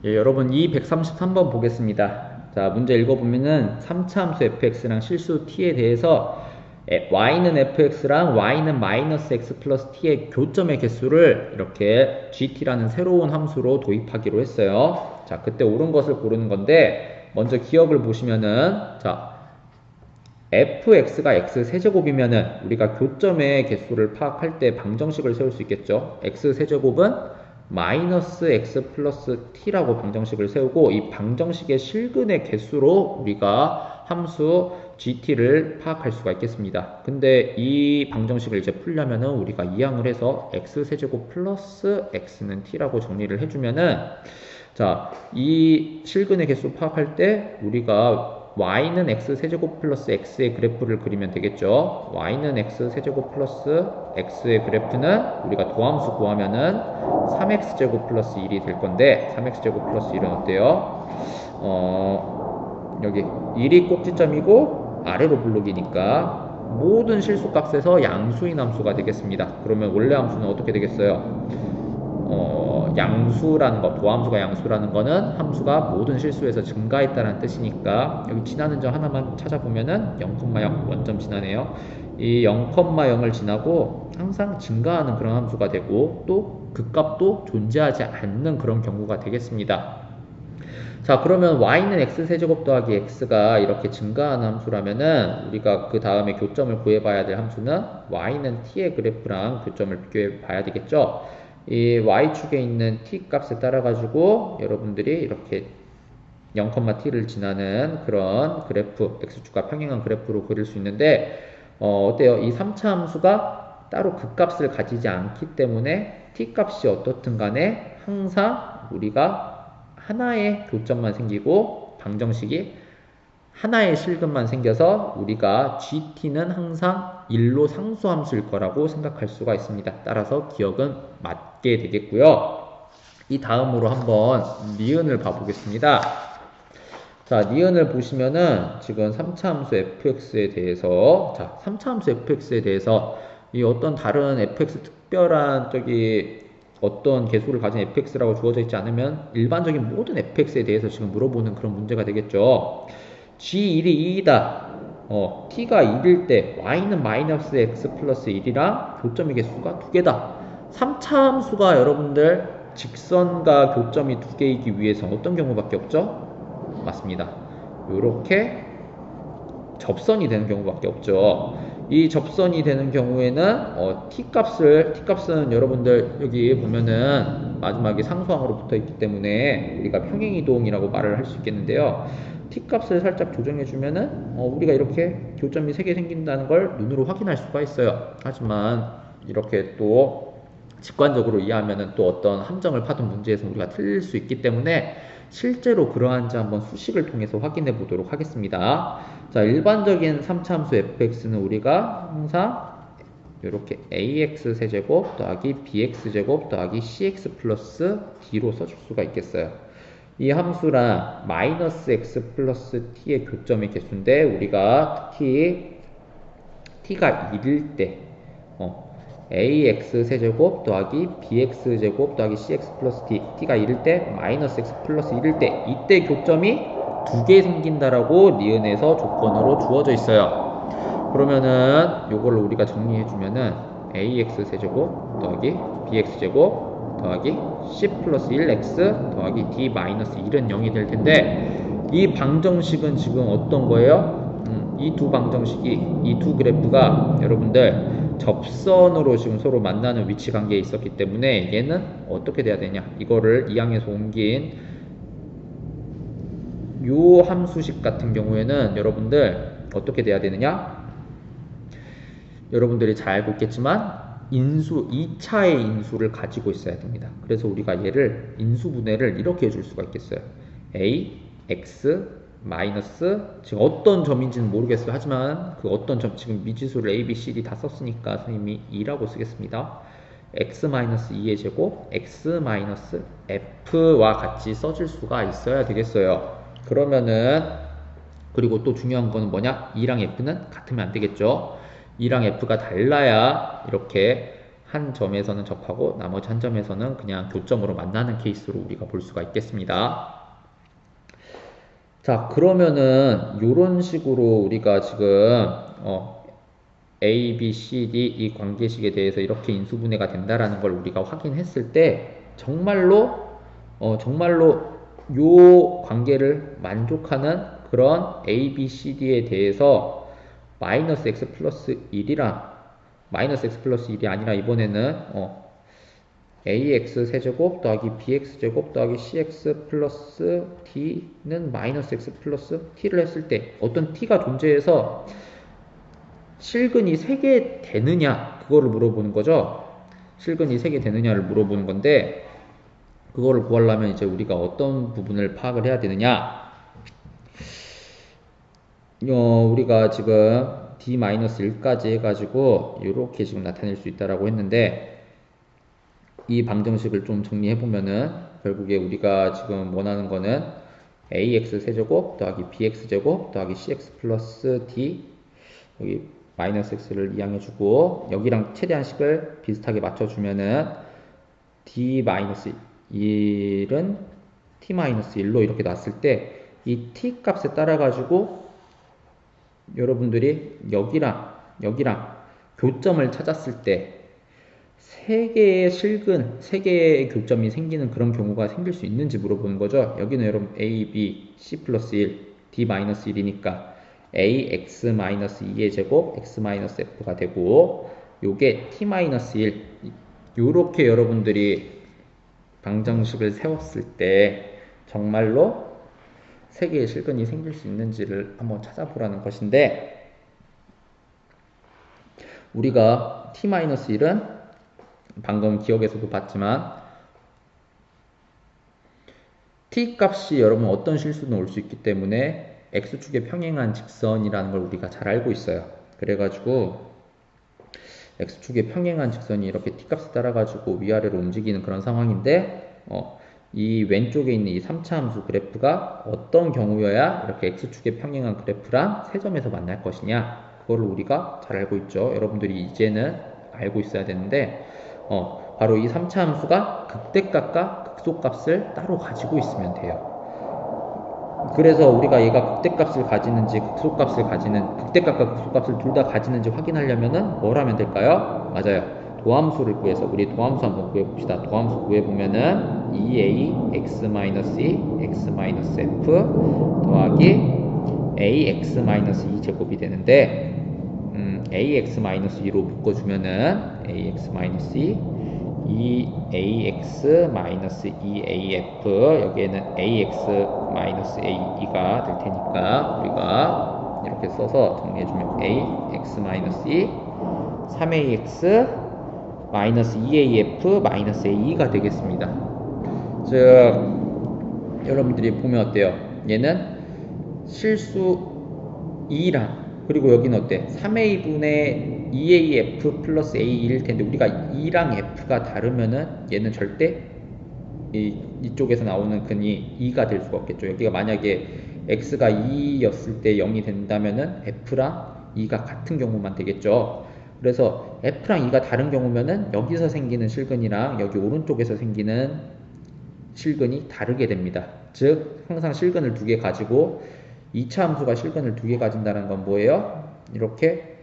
예, 여러분 이 133번 보겠습니다. 자, 문제 읽어보면은 3차 함수 fx랑 실수 t에 대해서 y는 fx랑 y는 마이너스 x 플러스 t의 교점의 개수를 이렇게 gt라는 새로운 함수로 도입하기로 했어요. 자, 그때 옳은 것을 고르는 건데 먼저 기억을 보시면은 자, fx가 x 세제곱이면은 우리가 교점의 개수를 파악할 때 방정식을 세울 수 있겠죠. x 세제곱은 마이너스 x 플러스 t라고 방정식을 세우고 이 방정식의 실근의 개수로 우리가 함수 gt를 파악할 수가 있겠습니다. 근데 이 방정식을 이제 풀려면은 우리가 이항을 해서 x 세제곱 플러스 x는 t라고 정리를 해주면은 자, 이 실근의 개수 파악할 때 우리가 y는 x 세제곱 플러스 x의 그래프를 그리면 되겠죠. y는 x 세제곱 플러스 x의 그래프는 우리가 도함수 구하면은 3x제곱 플러스 1이 될 건데 3x제곱 플러스 1은 어때요? 여기 1이 꼭지점이고 아래로 블록이니까 모든 실수값에서 양수인 함수가 되겠습니다. 그러면 원래 함수는 어떻게 되겠어요? 양수라는 거, 도함수가 양수라는 거는 함수가 모든 실수에서 증가했다는 뜻이니까 여기 지나는 점 하나만 찾아보면은 0,0 원점 지나네요. 이 0,0을 지나고 항상 증가하는 그런 함수가 되고 또 그 값도 존재하지 않는 그런 경우가 되겠습니다. 자, 그러면 y는 x세제곱 더하기 x가 이렇게 증가하는 함수라면은 우리가 그 다음에 교점을 구해봐야 될 함수는 y는 t의 그래프랑 교점을 비교해 봐야 되겠죠. 이 y축에 있는 t 값에 따라 가지고 여러분들이 이렇게 0,t를 지나는 그런 그래프, x축과 평행한 그래프로 그릴 수 있는데 어때요? 이 3차 함수가 따로 그 값을 가지지 않기 때문에 t 값이 어떻든 간에 항상 우리가 하나의 교점만 생기고 방정식이 하나의 실근만 생겨서 우리가 gt는 항상 1로 상수함수일 거라고 생각할 수가 있습니다. 따라서 기억은 맞게 되겠고요. 이 다음으로 한번 니은을 봐보겠습니다. 자, 니은을 보시면은 지금 3차 함수 fx에 대해서 자, 3차 함수 fx에 대해서 이 어떤 다른 fx 특별한 어떤 개수를 가진 fx라고 주어져 있지 않으면 일반적인 모든 fx에 대해서 지금 물어보는 그런 문제가 되겠죠. g1이 2이다. t가 1일 때 y는 마이너스 x 플러스 1이랑 교점의 개수가 2개다. 3차 함수가 여러분들 직선과 교점이 2개이기 위해서 어떤 경우밖에 없죠? 맞습니다. 이렇게 접선이 되는 경우밖에 없죠. 이 접선이 되는 경우에는 t값은 여러분들 여기 보면은 마지막에 상수항으로 붙어 있기 때문에 우리가 평행이동이라고 말을 할 수 있겠는데요. t값을 살짝 조정해 주면은 우리가 이렇게 교점이 3개 생긴다는 걸 눈으로 확인할 수가 있어요. 하지만 이렇게 또 직관적으로 이해하면은 또 어떤 함정을 파던 문제에서 우리가 틀릴 수 있기 때문에 실제로 그러한지 한번 수식을 통해서 확인해 보도록 하겠습니다. 자, 일반적인 3차 함수 fx는 우리가 항상 이렇게 ax 세제곱 더하기 bx 제곱 더하기 cx 플러스 d로 써줄 수가 있겠어요. 이 함수랑 마이너스 x 플러스 t의 교점의 개수인데 우리가 특히 t가 1일 때 ax 세제곱 더하기 bx 제곱 더하기 cx 플러스 d t가 1일 때 마이너스 x 플러스 1일 때 이때 교점이 2개 생긴다라고 니은에서 조건으로 주어져 있어요. 그러면은 요거를 우리가 정리해주면은 ax 세제곱 더하기 bx 제곱 더하기 c 플러스 1x 더하기 d 마이너스 1은 0이 될 텐데 이 방정식은 지금 어떤 거예요? 이 두 방정식이 이 두 그래프가 여러분들 접선으로 지금 서로 만나는 위치 관계에 있었기 때문에 얘는 어떻게 돼야 되냐? 이거를 이항에서 옮긴 요 함수식 같은 경우에는 여러분들 어떻게 돼야 되느냐? 여러분들이 잘 알고 있겠지만 인수 2차의 인수를 가지고 있어야 됩니다. 그래서 우리가 얘를 인수분해를 이렇게 해줄 수가 있겠어요. a, x, 마이너스 지금 어떤 점인지는 모르겠어요. 하지만 그 어떤 점 지금 미지수를 a, b, c, d 다 썼으니까 선생님이 2라고 쓰겠습니다. x-2의 제곱 x-f와 같이 써줄 수가 있어야 되겠어요. 그러면은 그리고 또 중요한 거는 뭐냐? 2랑 f는 같으면 안 되겠죠. 2랑 f가 달라야 이렇게 한 점에서는 접하고 나머지 한 점에서는 그냥 교점으로 만나는 케이스로 우리가 볼 수가 있겠습니다. 자, 그러면은 이런 식으로 우리가 지금 A, B, C, D 이 관계식에 대해서 이렇게 인수분해가 된다라는 걸 우리가 확인했을 때 정말로 요 관계를 만족하는 그런 A, B, C, D에 대해서 마이너스 X 플러스 1이랑 마이너스 X 플러스 1이 아니라 이번에는 ax 세제곱 더하기 bx 제곱 더하기 cx 플러스 d는 마이너스 x 플러스 t를 했을 때 어떤 t가 존재해서 실근이 3개 되느냐 그거를 물어보는 거죠. 실근이 3개 되느냐를 물어보는 건데 그거를 구하려면 이제 우리가 어떤 부분을 파악을 해야 되느냐, 우리가 지금 d-1까지 해가지고 이렇게 지금 나타낼 수 있다라고 했는데 이 방정식을 좀 정리해 보면은 결국에 우리가 지금 원하는 거는 ax 세제곱 더하기 bx 제곱 더하기 cx 플러스 d 여기 마이너스 x를 이항해 주고 여기랑 최대한식을 비슷하게 맞춰 주면은 d 마이너스 1은 t 마이너스 1로 이렇게 놨을 때 이 t 값에 따라 가지고 여러분들이 여기랑 교점을 찾았을 때 3개의 실근, 3개의 교점이 생기는 그런 경우가 생길 수 있는지 물어보는 거죠. 여기는 여러분 A, B, C 플러스 1, D 마이너스 1이니까 A, X 마이너스 2의 제곱, X 마이너스 F가 되고 요게 T 마이너스 1 요렇게 여러분들이 방정식을 세웠을 때 정말로 3개의 실근이 생길 수 있는지를 한번 찾아보라는 것인데 우리가 T-1은 방금 기억에서도 봤지만 t 값이 여러분 어떤 실수는 올 수 있기 때문에 x축에 평행한 직선이라는 걸 우리가 잘 알고 있어요. 그래가지고 x축에 평행한 직선이 이렇게 t 값에 따라가지고 위아래로 움직이는 그런 상황인데 이 왼쪽에 있는 이 3차 함수 그래프가 어떤 경우여야 이렇게 x축에 평행한 그래프랑 세 점에서 만날 것이냐 그거를 우리가 잘 알고 있죠. 여러분들이 이제는 알고 있어야 되는데 바로 이 3차 함수가 극대값과 극소값을 따로 가지고 있으면 돼요. 그래서 우리가 얘가 극대값을 가지는지 극대값과 극소값을 둘 다 가지는지 확인하려면은 뭘 하면 될까요? 맞아요. 도함수를 구해서 우리 도함수 한번 구해봅시다. 도함수 구해보면은 2a x-2 x-f 더하기 ax-2 제곱이 되는데 ax-2로 묶어주면은 ax-2 2ax-2af 여기에는 ax-a2가 될 테니까 우리가 이렇게 써서 정리해주면 ax-2 3ax-2af-a가 되겠습니다. 즉 여러분들이 보면 어때요? 얘는 실수 2랑 그리고 여기는 어때? 3a분의 2af 플러스 a1일 텐데 우리가 2랑 f가 다르면은 얘는 절대 이쪽에서 나오는 근이 2가 될 수가 없겠죠. 여기가 만약에 x가 2였을 때 0이 된다면은 f랑 2가 같은 경우만 되겠죠. 그래서 f랑 2가 다른 경우면은 여기서 생기는 실근이랑 여기 오른쪽에서 생기는 실근이 다르게 됩니다. 즉 항상 실근을 2개 가지고 2차 함수가 실근을 2개 가진다는 건 뭐예요? 이렇게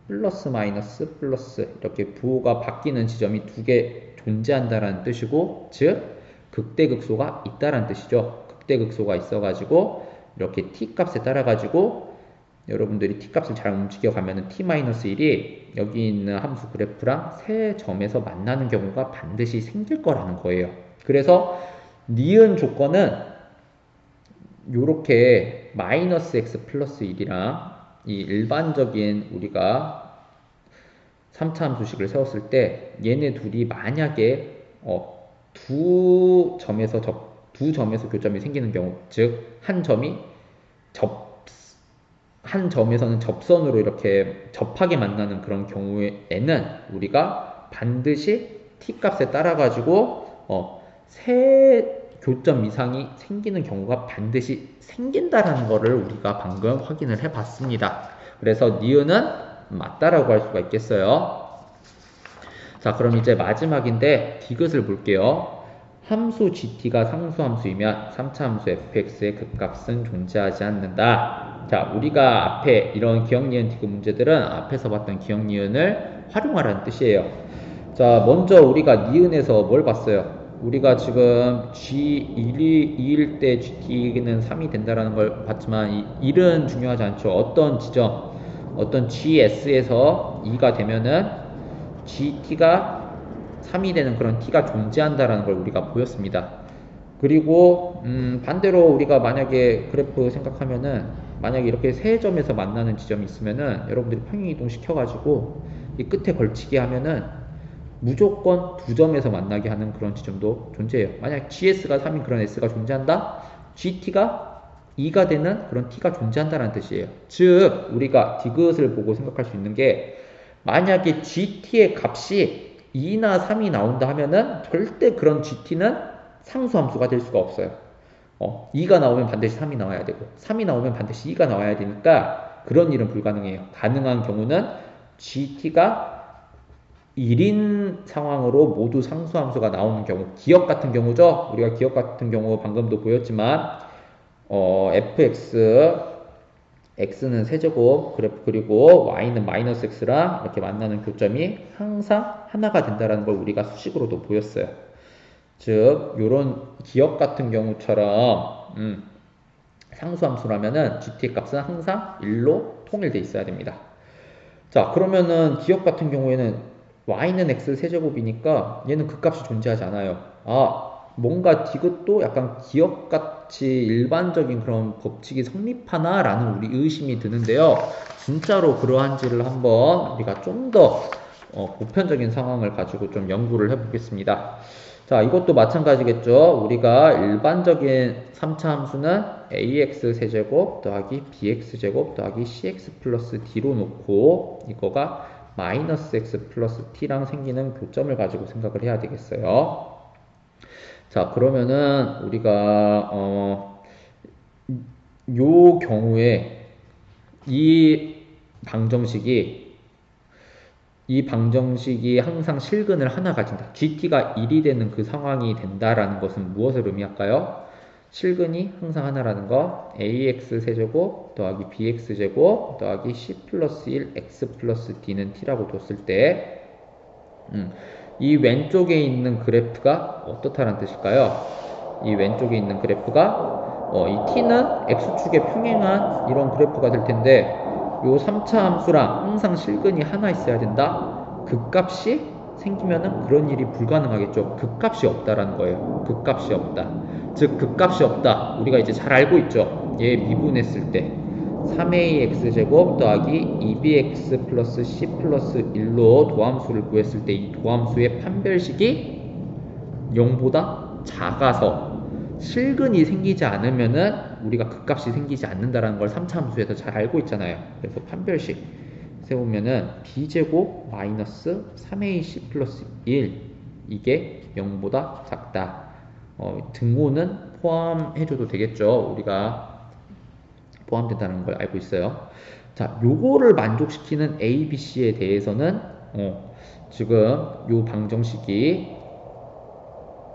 플러스 마이너스 플러스 이렇게 부호가 바뀌는 지점이 2개 존재한다는 뜻이고 즉 극대극소가 있다는 뜻이죠. 극대극소가 있어가지고 이렇게 t값에 따라가지고 여러분들이 t값을 잘 움직여가면 t-1이 여기 있는 함수 그래프랑 세 점에서 만나는 경우가 반드시 생길 거라는 거예요. 그래서 니은 조건은 요렇게 마이너스 x 플러스 1이랑 이 일반적인 우리가 3차 함수식을 세웠을 때 얘네 둘이 만약에 두 점에서 교점이 생기는 경우 즉 한 점에서는 접선으로 이렇게 접하게 만나는 그런 경우에는 우리가 반드시 t값에 따라 가지고 세 교점 이상이 생기는 경우가 반드시 생긴다라는 거를 우리가 방금 확인을 해 봤습니다. 그래서 니은은 맞다라고 할 수가 있겠어요. 자, 그럼 이제 마지막인데 디귿을 볼게요. 함수 gt가 상수함수이면 3차 함수 fx의 극값은 존재하지 않는다. 자, 우리가 앞에 이런 기억, 니은, 디귿 문제들은 앞에서 봤던 기억, 니은을 활용하라는 뜻이에요. 자, 먼저 우리가 니은에서 뭘 봤어요? 우리가 지금 G2일 때 GT는 3이 된다라는 걸 봤지만 이 1은 중요하지 않죠. 어떤 지점, 어떤 GS에서 2가 되면은 GT가 3이 되는 그런 T가 존재한다라는 걸 우리가 보였습니다. 그리고 반대로 우리가 만약에 그래프 생각하면은 만약에 이렇게 세 점에서 만나는 지점이 있으면은 여러분들이 평행이동 시켜가지고 이 끝에 걸치게 하면은 무조건 두 점에서 만나게 하는 그런 지점도 존재해요. 만약 GS가 3인 그런 S가 존재한다? GT가 2가 되는 그런 T가 존재한다는 뜻이에요. 즉 우리가 디귿을 보고 생각할 수 있는 게 만약에 GT의 값이 2나 3이 나온다 하면은 절대 그런 GT는 상수함수가 될 수가 없어요. 2가 나오면 반드시 3이 나와야 되고 3이 나오면 반드시 2가 나와야 되니까 그런 일은 불가능해요. 가능한 경우는 GT가 1인 상황으로 모두 상수함수가 나오는 경우, 기억 같은 경우죠. 우리가 기억 같은 경우 방금도 보였지만 fx x는 세제곱 그래프 그리고 y는 마이너스 x랑 이렇게 만나는 교점이 항상 하나가 된다는 걸 우리가 수식으로도 보였어요. 즉 이런 기억 같은 경우처럼 상수함수라면은 GT의 값은 항상 1로 통일돼 있어야 됩니다. 자, 그러면은 기억 같은 경우에는 y는 x 세제곱이니까 얘는 그 값이 존재하지 않아요. 뭔가 디귿도 약간 기억같이 일반적인 그런 법칙이 성립하나? 라는 우리 의심이 드는데요. 진짜로 그러한지를 한번 우리가 좀 더 보편적인 상황을 가지고 좀 연구를 해보겠습니다. 자, 이것도 마찬가지겠죠. 우리가 일반적인 3차 함수는 ax 세제곱 더하기 bx 제곱 더하기 cx 플러스 d로 놓고 이거가 마이너스 x 플러스 t랑 생기는 교점을 가지고 생각을 해야 되겠어요. 자, 그러면은 우리가 요 경우에 이 방정식이 항상 실근을 하나 가진다. GT가 1이 되는 그 상황이 된다라는 것은 무엇을 의미할까요? 실근이 항상 하나라는 거 ax 세제곱 더하기 bx 제곱 더하기 c 플러스 1 x 플러스 d는 t라고 뒀을 때 이 왼쪽에 있는 그래프가 어떻다는 뜻일까요? 이 왼쪽에 있는 그래프가 이 t는 x축에 평행한 이런 그래프가 될 텐데 요 3차 함수랑 항상 실근이 하나 있어야 된다. 극값이 생기면은 그런 일이 불가능하겠죠. 극값이 없다라는 거예요. 극값이 없다. 즉 극값이 없다. 우리가 이제 잘 알고 있죠. 얘 미분했을 때 3ax제곱 더하기 2bx 플러스 c 플러스 1로 도함수를 구했을 때 이 도함수의 판별식이 0보다 작아서 실근이 생기지 않으면은 우리가 극값이 생기지 않는다라는 걸 3차 함수에서 잘 알고 있잖아요. 그래서 판별식 세우면은 b제곱 마이너스 3ac 플러스 1 이게 0보다 작다. 등호는 포함해줘도 되겠죠. 우리가 포함된다는 걸 알고 있어요. 자, 요거를 만족시키는 A, B, C에 대해서는 지금 요 방정식이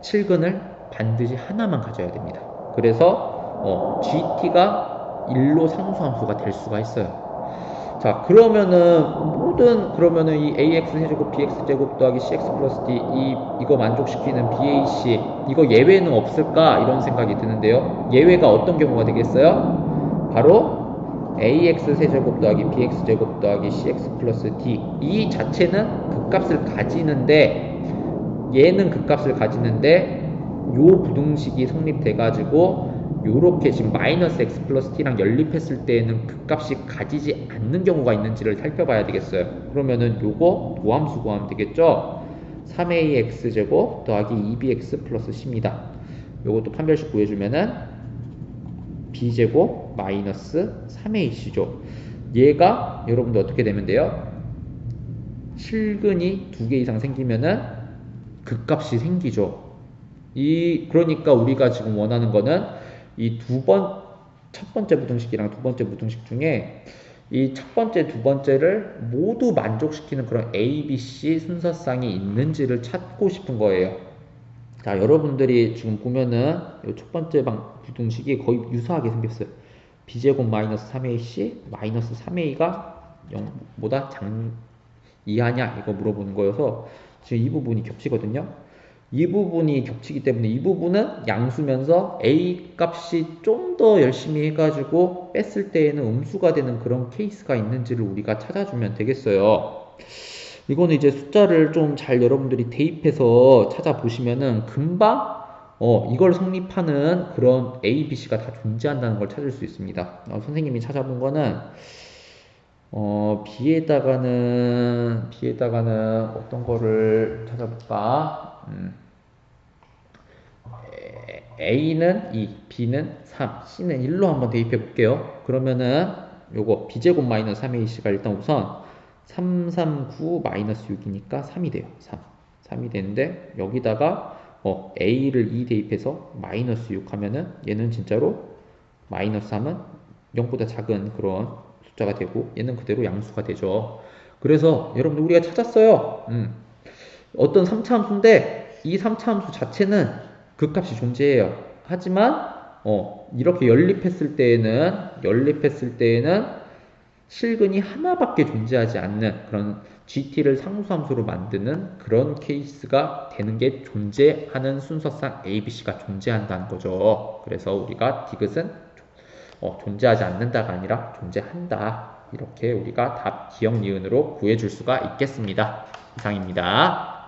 실근을 반드시 하나만 가져야 됩니다. 그래서 GT가 1로 상수함수가 될 수가 있어요. 자, 그러면은 이 ax 세제곱 bx 제곱 더하기 cx 플러스 d 이거 만족시키는 BAC 이거 예외는 없을까? 이런 생각이 드는데요. 예외가 어떤 경우가 되겠어요? 바로 ax 세제곱 더하기 bx 제곱 더하기 cx 플러스 d 이 자체는 극값을 가지는데 얘는 극값을 가지는데 요 부등식이 성립돼가지고 요렇게 지금 마이너스 x 플러스 t랑 연립했을 때에는 극값이 가지지 않는 경우가 있는지를 살펴봐야 되겠어요. 그러면은 요거 도함수 구하면 되겠죠? 3ax 제곱 더하기 2bx 플러스 c입니다. 요것도 판별식 구해주면은 b제곱 마이너스 3ac죠. 얘가 여러분들 어떻게 되면 돼요? 실근이 2개 이상 생기면은 극값이 생기죠. 그러니까 우리가 지금 원하는 거는 첫 번째 부등식이랑 두 번째 부등식 중에 이 첫 번째, 두 번째를 모두 만족시키는 그런 A, B, C 순서상이 있는지를 찾고 싶은 거예요. 자, 여러분들이 지금 보면은 이 첫 번째 부등식이 거의 유사하게 생겼어요. B제곱 마이너스 3AC 마이너스 3A가 0보다 이하냐 이거 물어보는 거여서 지금 이 부분이 겹치거든요. 이 부분이 겹치기 때문에 이 부분은 양수면서 A 값이 좀 더 열심히 해가지고 뺐을 때에는 음수가 되는 그런 케이스가 있는지를 우리가 찾아주면 되겠어요. 이거는 이제 숫자를 좀 잘 여러분들이 대입해서 찾아보시면은 금방 이걸 성립하는 그런 A, B, C가 다 존재한다는 걸 찾을 수 있습니다. 선생님이 찾아본 거는 B에다가는 어떤 거를 찾아볼까? A는 2, B는 3, C는 1로 한번 대입해 볼게요. 그러면은 요거 B제곱 마이너스 3AC가 일단 우선 3, 3, 9 마이너스 6이니까 3이 돼요. 3이 되는데 여기다가 A를 2 대입해서 마이너스 6 하면은 얘는 진짜로 마이너스 3은 0보다 작은 그런 숫자가 되고 얘는 그대로 양수가 되죠. 그래서 여러분들 우리가 찾았어요. 어떤 3차 함수인데 이 3차 함수 자체는 그 값이 존재해요. 하지만 이렇게 연립했을 때에는 실근이 하나밖에 존재하지 않는 그런 GT를 상수함수로 만드는 그런 케이스가 되는 게 존재하는 순서상 ABC가 존재한다는 거죠. 그래서 우리가 디귿은 존재하지 않는다가 아니라 존재한다. 이렇게 우리가 답 기억 니은으로 구해줄 수가 있겠습니다. 이상입니다.